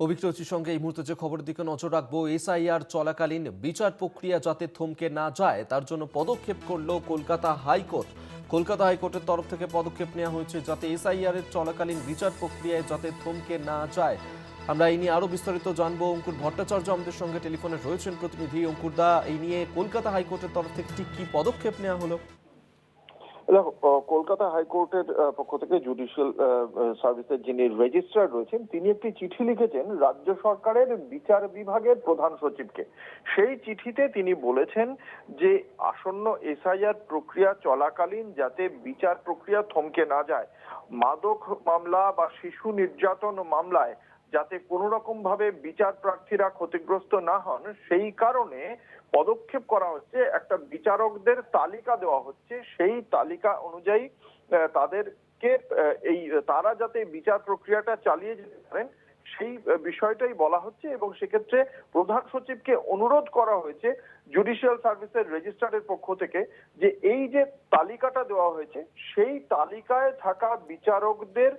অভিজ্ঞতার সঙ্গে এই মুহূর্তে যে খবরের দিকে নজর রাখবো, এসআইআর চলাকালীন বিচার প্রক্রিয়া যাতে থমকে না যায় তার জন্য পদক্ষেপ করলো কলকাতা হাইকোর্ট। কলকাতা হাইকোর্টের তরফ থেকে পদক্ষেপ নেওয়া হয়েছে যাতে এসআইআর এর চলাকালীন বিচার প্রক্রিয়ায় যাতে থমকে না যায়। আমরা এই নিয়ে আরো বিস্তারিত জানবো। অঙ্কুর ভট্টাচার্য আমাদের সঙ্গে টেলিফোনে রয়েছেন প্রতিনিধি। অঙ্কুরদা, এই নিয়ে কলকাতা হাইকোর্টের তরফ থেকে ঠিক কি পদক্ষেপ নেওয়া হলো? দেখো, কলকাতা হাইকোর্টের পক্ষ থেকে জুডিশিয়াল সার্ভিসের যিনি রেজিস্ট্রার রয়েছেন তিনি একটি চিঠি লিখেছেন রাজ্য সরকারের বিচার বিভাগের প্রধান সচিবকে। সেই চিঠিতে তিনি বলেছেন যে আসন্ন এসআইআর প্রক্রিয়া চলাকালীন যাতে বিচার প্রক্রিয়া থমকে না যায়, মাদক মামলা বা শিশু নির্যাতন মামলায় যাতে কোনো রকম ভাবে বিচার প্রার্থীরা ক্ষতিগ্রস্ত না হন, সেই কারণে পদক্ষেপ করা হচ্ছে। একটা বিচারকদের তালিকা দেওয়া হচ্ছে, সেই তালিকা অনুযায়ী তাদেরকে তারা যাতে বিচার প্রক্রিয়াটা চালিয়ে যেতে পারেন সেই বিষয়টাই বলা হচ্ছে। এবং সেক্ষেত্রে প্রধান সচিবকে অনুরোধ করা হয়েছে জুডিশিয়াল সার্ভিসের রেজিস্ট্রারের পক্ষ থেকে যে এই যে তালিকাটা দেওয়া হয়েছে সেই তালিকায় থাকা বিচারকদের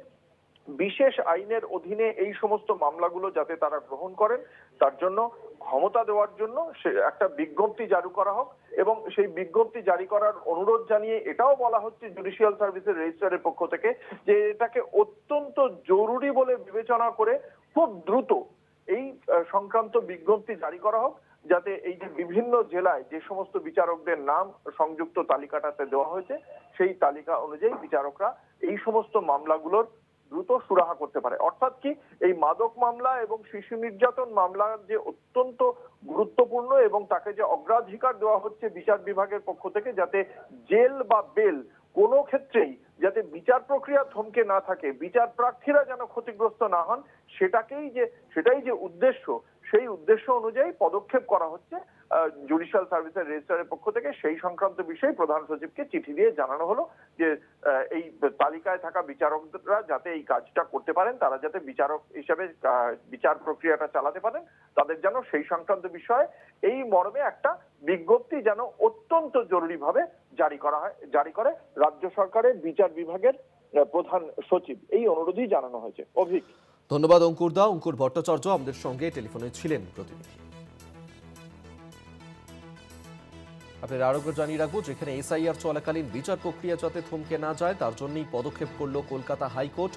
বিশেষ আইনের অধীনে এই সমস্ত মামলাগুলো যাতে তারা গ্রহণ করেন তার জন্য ক্ষমতা দেওয়ার জন্য সে একটা বিজ্ঞপ্তি জারি করা হোক। এবং সেই বিজ্ঞপ্তি জারি করার অনুরোধ জানিয়ে এটাও বলা হচ্ছে জুডিশিয়াল সার্ভিসের রেজিস্ট্রারের পক্ষ থেকে যে এটাকে অত্যন্ত জরুরি বলে বিবেচনা করে খুব দ্রুত এই সংক্রান্ত বিজ্ঞপ্তি জারি করা হোক, যাতে এই যে বিভিন্ন জেলায় যে সমস্ত বিচারকদের নাম সংযুক্ত তালিকাটাতে দেওয়া হয়েছে সেই তালিকা অনুযায়ী বিচারকরা এই সমস্ত মামলাগুলোর দ্রুত সুরাহা করতে পারে। অর্থাৎ কি, এই মাদক মামলা এবং শিশু নির্যাতন মামলা যে অত্যন্ত গুরুত্বপূর্ণ এবং তাকে যে অগ্রাধিকার দেওয়া হচ্ছে বিচার বিভাগের পক্ষ থেকে, যাতে জেল বা বেল কোনো ক্ষেত্রেই যাতে বিচার প্রক্রিয়া থমকে না থাকে, বিচার প্রার্থীরা যেন ক্ষতিগ্রস্ত না হন, সেটাই যে উদ্দেশ্য, সেই উদ্দেশ্য অনুযায়ী পদক্ষেপ করা হচ্ছে জুডিশিয়াল সার্ভিসের রেজিস্ট্রারের পক্ষ থেকে। সেই সংক্রান্ত বিষয়ে প্রধান সচিবকে চিঠি দিয়ে জানানো হলো যে এই তালিকায় থাকা বিচারকরা যাতে এই কাজটা করতে পারেন, তারা যাতে বিচারক হিসেবে বিচার প্রক্রিয়াটা চালাতে পারেন, তাদের যেন সেই সংক্রান্ত বিষয়ে এই মর্মে একটা বিজ্ঞপ্তি যেন অত্যন্ত জরুরিভাবে জারি করে রাজ্য সরকারের বিচার বিভাগের প্রধান সচিব। এই অনুরোধই জানানো হয়েছে। অভিক, ধন্যবাদ অঙ্কুরদা। অঙ্কুর ভট্টাচার্য আমাদের সঙ্গে টেলিফোনে ছিলেন প্রতিনিধি। আপনার আরো জানিয়ে রাখবো, যেখানে এসআইআর চলাকালীন বিচার প্রক্রিয়া যাতে থমকে না যায় তার জন্যই পদক্ষেপ করল কলকাতা হাইকোর্ট।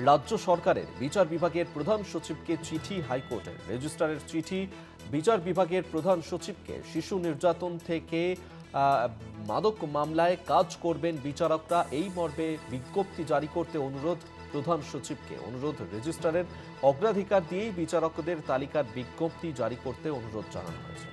রাজ্য সরকারের বিচার বিভাগের প্রধান সচিবকে চিঠি হাইকোর্টের। রেজিস্ট্রারের চিঠি বিচার বিভাগের প্রধান সচিবকে। শিশু নির্যাতন থেকে মাদক মামলায় কাজ করবেন বিচারকরা, এই মর্মে বিজ্ঞপ্তি জারি করতে অনুরোধ প্রধান সচিবকে। অনুরোধ রেজিস্ট্রারের, অগ্রাধিকার দিয়েই বিচারকদের তালিকার বিজ্ঞপ্তি জারি করতে অনুরোধ জানানো হয়েছে।